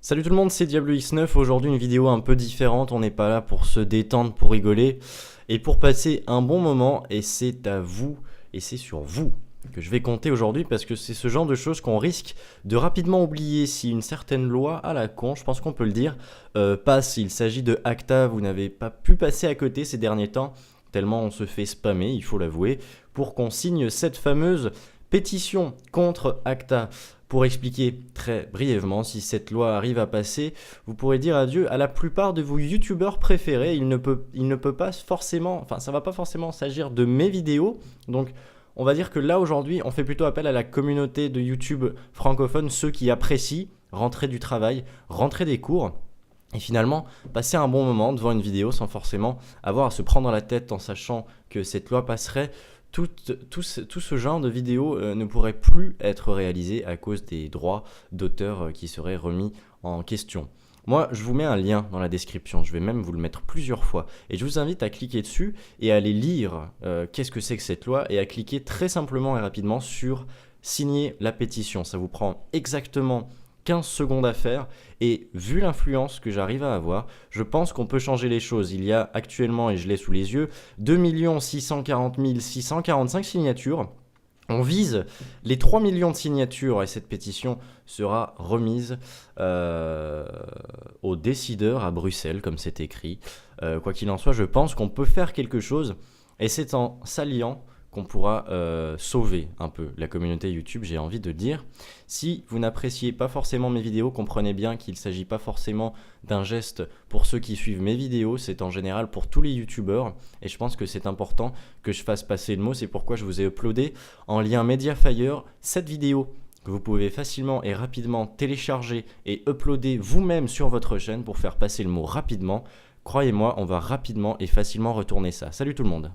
Salut tout le monde, c'est Diablo X9. Aujourd'hui, une vidéo un peu différente. On n'est pas là pour se détendre, pour rigoler et pour passer un bon moment. Et c'est à vous et c'est sur vous que je vais compter aujourd'hui parce que c'est ce genre de choses qu'on risque de rapidement oublier si une certaine loi à la con, je pense qu'on peut le dire, passe. Il s'agit de ACTA. Vous n'avez pas pu passer à côté ces derniers temps, tellement on se fait spammer, il faut l'avouer, pour qu'on signe cette fameuse pétition contre ACTA. Pour expliquer très brièvement, si cette loi arrive à passer, vous pourrez dire adieu à la plupart de vos youtubeurs préférés. Il ne peut pas forcément, enfin ça va pas forcément s'agir de mes vidéos. Donc on va dire que là aujourd'hui, on fait plutôt appel à la communauté de YouTube francophone, ceux qui apprécient rentrer du travail, rentrer des cours. Et finalement, passer un bon moment devant une vidéo sans forcément avoir à se prendre la tête en sachant que cette loi passerait. Tout ce genre de vidéos ne pourrait plus être réalisé à cause des droits d'auteur qui seraient remis en question. Moi, je vous mets un lien dans la description, je vais même vous le mettre plusieurs fois. Et je vous invite à cliquer dessus et à aller lire qu'est-ce que c'est que cette loi et à cliquer très simplement et rapidement sur signer la pétition. Ça vous prend exactement 15 secondes à faire et vu l'influence que j'arrive à avoir, je pense qu'on peut changer les choses. Il y a actuellement, et je l'ai sous les yeux, 2 640 645 signatures. On vise les 3 millions de signatures et cette pétition sera remise aux décideurs à Bruxelles, comme c'est écrit. Quoi qu'il en soit, je pense qu'on peut faire quelque chose et c'est en s'alliant qu'on pourra sauver un peu la communauté YouTube, j'ai envie de dire. Si vous n'appréciez pas forcément mes vidéos, comprenez bien qu'il ne s'agit pas forcément d'un geste pour ceux qui suivent mes vidéos, c'est en général pour tous les YouTubeurs, et je pense que c'est important que je fasse passer le mot, c'est pourquoi je vous ai uploadé en lien Mediafire cette vidéo que vous pouvez facilement et rapidement télécharger et uploader vous-même sur votre chaîne pour faire passer le mot rapidement. Croyez-moi, on va rapidement et facilement retourner ça. Salut tout le monde!